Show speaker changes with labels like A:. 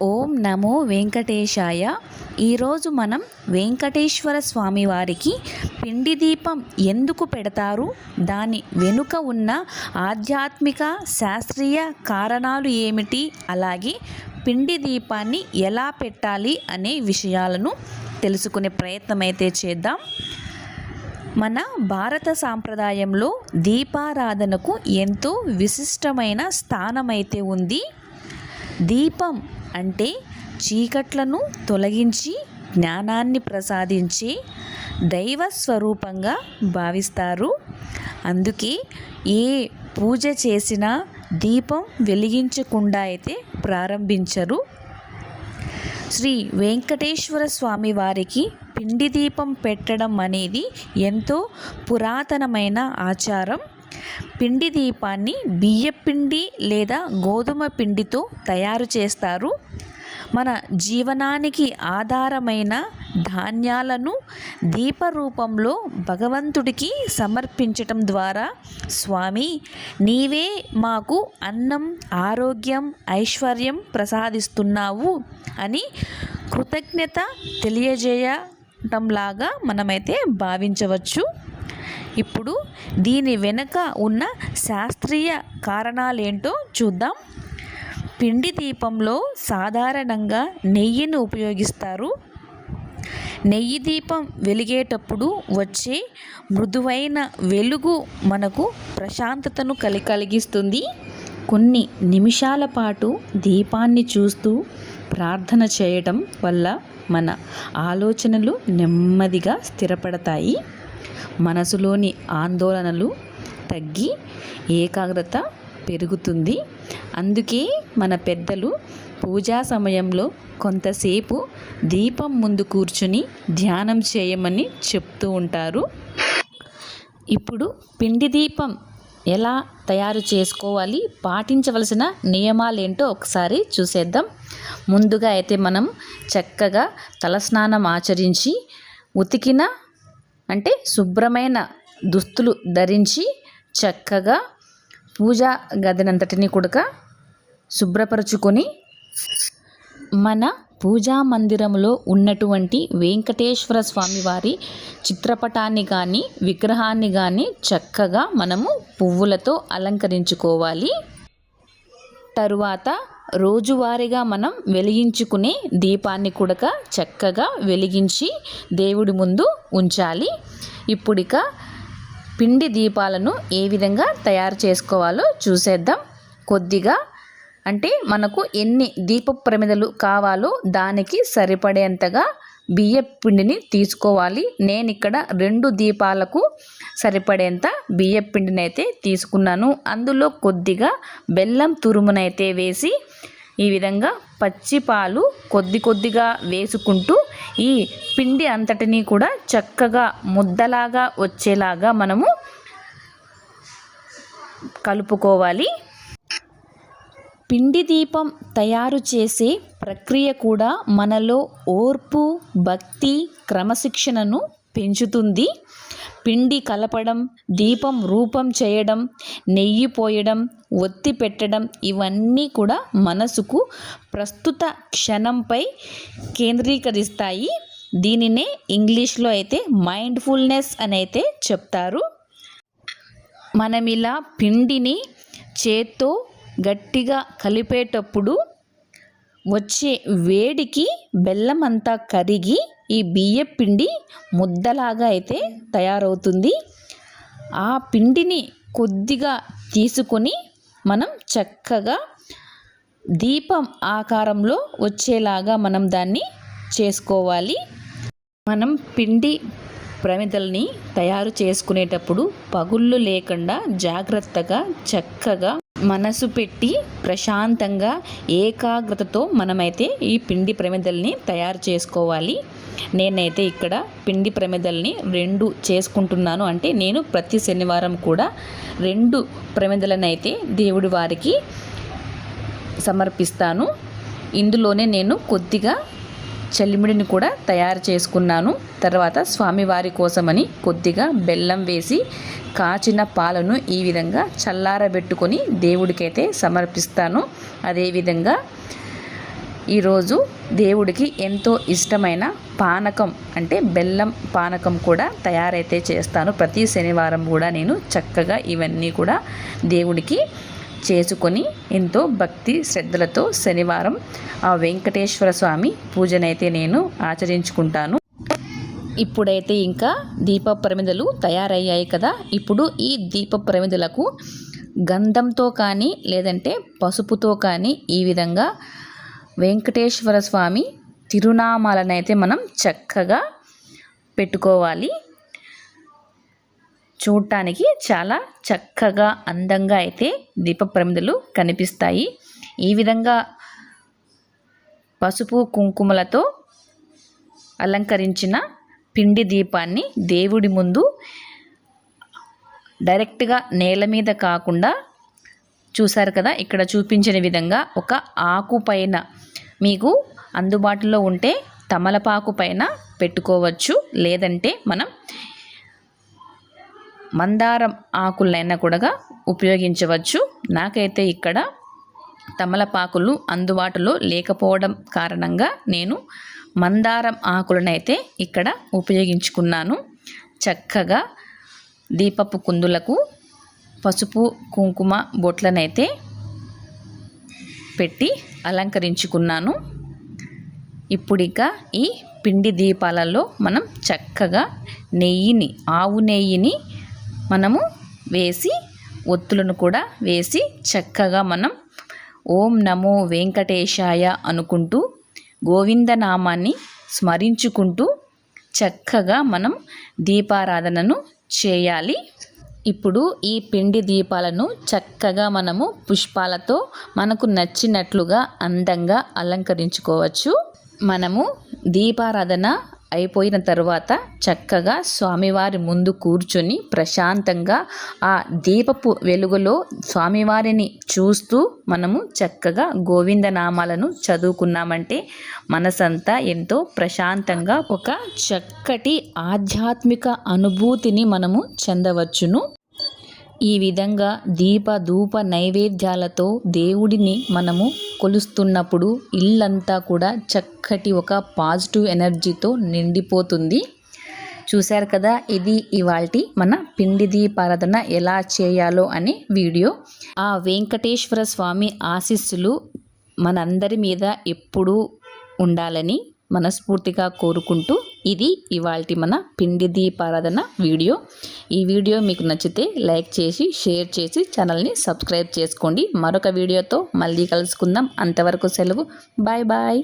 A: ఓం నమో వెంకటేశాయ. ఈరోజు మనం వెంకటేశ్వర స్వామి వారికి పిండి దీపం ఎందుకు పెడతారు, దాని వెనుక ఉన్న ఆధ్యాత్మిక శాస్త్రీయ కారణాలు ఏమిటి, అలాగే పిండి దీపాన్ని ఎలా పెట్టాలి అనే విషయాలను తెలుసుకునే ప్రయత్నం అయితే చేద్దాం. మన భారత సాంప్రదాయంలో దీపారాధనకు ఎంతో విశిష్టమైన స్థానమైతే ఉంది. దీపం అంటే చీకట్లను తొలగించి జ్ఞానాన్ని ప్రసాదించే దైవ స్వరూపంగా భావిస్తారు. అందుకే ఏ పూజ చేసినా దీపం వెలిగించకుండా అయితే ప్రారంభించరు. శ్రీ వెంకటేశ్వర స్వామి వారికి పిండి దీపం పెట్టడం అనేది ఎంతో పురాతనమైన ఆచారం. పిండి దీపాన్ని బియ్యపిండి లేదా గోధుమ పిండితో తయారు చేస్తారు. మన జీవనానికి ఆధారమైన ధాన్యాలను దీప రూపంలో భగవంతుడికి సమర్పించటం ద్వారా స్వామి నీవే మాకు అన్నం, ఆరోగ్యం, ఐశ్వర్యం ప్రసాదిస్తున్నావు అని కృతజ్ఞత తెలియజేయటంలాగా మనమైతే భావించవచ్చు. ఇప్పుడు దీని వెనుక ఉన్న శాస్త్రీయ కారణాలేంటో చూద్దాం. పిండి దీపంలో సాధారణంగా నెయ్యిని ఉపయోగిస్తారు. నెయ్యి దీపం వెలిగేటప్పుడు వచ్చే మృదువైన వెలుగు మనకు ప్రశాంతతను కలిగిస్తుంది. కొన్ని నిమిషాల పాటు దీపాన్ని చూస్తూ ప్రార్థన చేయటం వల్ల మన ఆలోచనలు నెమ్మదిగా స్థిరపడతాయి. మనసులోని ఆందోళనలు తగ్గి ఏకాగ్రత పెరుగుతుంది. అందుకే మన పెద్దలు పూజా సమయంలో కొంతసేపు దీపం ముందు కూర్చుని ధ్యానం చేయమని చెప్తూ ఉంటారు. ఇప్పుడు పిండి దీపం ఎలా తయారు చేసుకోవాలి, పాటించవలసిన నియమాలేంటో ఒకసారి చూసేద్దాం. ముందుగా అయితే మనం చక్కగా తలస్నానం ఆచరించి ఉతికిన అంటే శుభ్రమైన దుస్తులు ధరించి చక్కగా పూజా గదినంతటిని కూడా శుభ్రపరచుకొని మన పూజా మందిరంలో ఉన్నటువంటి వెంకటేశ్వర స్వామి వారి చిత్రపటాన్ని కానీ విగ్రహాన్ని కానీ చక్కగా మనము పువ్వులతో అలంకరించుకోవాలి. తరువాత రోజువారీగా మనం వెలిగించుకునే దీపాన్ని కూడా చక్కగా వెలిగించి దేవుడి ముందు ఉంచాలి. ఇప్పుడిక పిండి దీపాలను ఏ విధంగా తయారు చేసుకోవాలో చూసేద్దాం. కొద్దిగా అంటే మనకు ఎన్ని దీప ప్రమిదలు కావాలో దానికి సరిపడేంతగా బియ్య పిండిని తీసుకోవాలి. నేను ఇక్కడ 2 దీపాలకు సరిపడేంత బియ్య పిండిని అయితే తీసుకున్నాను. అందులో కొద్దిగా బెల్లం తురుమునైతే వేసి ఈ విధంగా పచ్చిపాలు కొద్దిగా వేసుకుంటూ ఈ పిండి అంతటినీ కూడా చక్కగా ముద్దలాగా వచ్చేలాగా మనము కలుపుకోవాలి. పిండి దీపం తయారు చేసే ప్రక్రియ కూడా మనలో ఓర్పు, భక్తి, క్రమశిక్షణను పెంచుతుంది. పిండి కలపడం, దీపం రూపం చేయడం, నెయ్యి పోయడం, ఒత్తి పెట్టడం ఇవన్నీ కూడా మనసుకు ప్రస్తుత క్షణంపై కేంద్రీకరిస్తాయి. దీనినే ఇంగ్లీష్లో అయితే మైండ్ఫుల్నెస్ అని అయితే చెప్తారు. మనం ఇలా పిండిని చేత్తో గట్టిగా కలిపేటప్పుడు వచ్చే వేడికి బెల్లం అంతా కరిగి ఈ బియ్య పిండి ముద్దలాగా అయితే తయారవుతుంది. ఆ పిండిని కొద్దిగా తీసుకొని మనం చక్కగా దీపం ఆకారంలో వచ్చేలాగా మనం దాన్ని చేసుకోవాలి. మనం పిండి ప్రమిదల్ని తయారు చేసుకునేటప్పుడు పగుళ్ళు లేకుండా జాగ్రత్తగా చక్కగా మనసు పెట్టి ప్రశాంతంగా ఏకాగ్రతతో మనమైతే ఈ పిండి ప్రమిదల్ని తయారు చేసుకోవాలి. నేనైతే ఇక్కడ పిండి ప్రమిదల్ని 2 చేసుకుంటున్నాను. అంటే నేను ప్రతి శనివారం కూడా 2 ప్రమిదలనైతే దేవుడి వారికి సమర్పిస్తాను. ఇందులోనే నేను కొద్దిగా చలిమిడిని కూడా తయారు చేసుకున్నాను. తర్వాత స్వామివారి కోసమని కొద్దిగా బెల్లం వేసి కాచిన పాలను ఈ విధంగా చల్లారబెట్టుకొని దేవుడికైతే సమర్పిస్తాను. అదేవిధంగా ఈరోజు దేవుడికి ఎంతో ఇష్టమైన పానకం అంటే బెల్లం పానకం కూడా తయారైతే చేస్తాను. ప్రతి శనివారం కూడా నేను చక్కగా ఇవన్నీ కూడా దేవుడికి చేసుకొని ఎంతో భక్తి శ్రద్ధలతో శనివారం ఆ వెంకటేశ్వర స్వామి పూజనైతే నేను ఆచరించుకుంటాను. ఇప్పుడైతే ఇంకా దీప ప్రమిదలు తయారయ్యాయి కదా. ఇప్పుడు ఈ దీప ప్రమిదలకు గంధంతో కానీ లేదంటే పసుపుతో కానీ ఈ విధంగా వెంకటేశ్వర స్వామి తిరునామాలను అయితే మనం చక్కగా పెట్టుకోవాలి. చూడటానికి చాలా చక్కగా అందంగా అయితే దీప ప్రమిదలు కనిపిస్తాయి. ఈ విధంగా పసుపు కుంకుమలతో అలంకరించిన పిండి దీపాన్ని దేవుడి ముందు డైరెక్ట్గా నేల మీద కాకుండా చూసారు కదా, ఇక్కడ చూపించిన విధంగా ఒక ఆకు పైన మీకు అందుబాటులో ఉంటే తమలపాకు పైన పెట్టుకోవచ్చు. లేదంటే మనం మందారం ఆకులైనా కూడా ఉపయోగించవచ్చు. నాకైతే ఇక్కడ తమలపాకులు అందుబాటులో లేకపోవడం కారణంగా నేను మందారం ఆకులనైతే ఇక్కడ ఉపయోగించుకున్నాను. చక్కగా దీపపు కుందులకు పసుపు కుంకుమ బొట్లనైతే పెట్టి అలంకరించుకున్నాను. ఇప్పుడు ఇక ఈ పిండి దీపాలలో మనం చక్కగా నెయ్యిని, ఆవు నెయ్యిని మనము వేసి ఒత్తులను కూడా వేసి చక్కగా మనం ఓం నమో వెంకటేశాయ అనుకుంటూ గోవిందనామాన్ని స్మరించుకుంటూ చక్కగా మనం దీపారాధనను చేయాలి. ఇప్పుడు ఈ పిండి దీపాలను చక్కగా మనము పుష్పాలతో మనకు నచ్చినట్లుగా అందంగా అలంకరించుకోవచ్చు. మనము దీపారాధన అయిపోయిన తర్వాత చక్కగా స్వామివారి ముందు కూర్చొని ప్రశాంతంగా ఆ దీపపు వెలుగులో స్వామివారిని చూస్తూ మనము చక్కగా గోవిందనామాలను చదువుకున్నామంటే మనసంతా ఎంతో ప్రశాంతంగా ఒక చక్కటి ఆధ్యాత్మిక అనుభూతిని మనము చెందవచ్చును. ఈ విధంగా దీప ధూప నైవేద్యాలతో దేవుడిని మనము కొలుస్తున్నప్పుడు ఇల్లంతా కూడా చక్కటి ఒక పాజిటివ్ ఎనర్జీతో నిండిపోతుంది. చూశారు కదా, ఇది ఇవాల్టి మన పిండి దీపారాధన ఎలా చేయాలో అనే వీడియో. ఆ వెంకటేశ్వర స్వామి ఆశీస్సులు మనందరి మీద ఎప్పుడూ ఉండాలని మనస్ఫూర్తిగా కోరుకుంటూ ఇది ఇవాల్టి మన పిండి దీపారాధన వీడియో. ఈ వీడియో మీకు నచ్చితే లైక్ చేసి షేర్ చేసి ఛానల్ని సబ్స్క్రైబ్ చేసుకోండి. మరొక వీడియోతో మళ్ళీ కలుసుకుందాం. అంతవరకు సెలవు. Bye bye.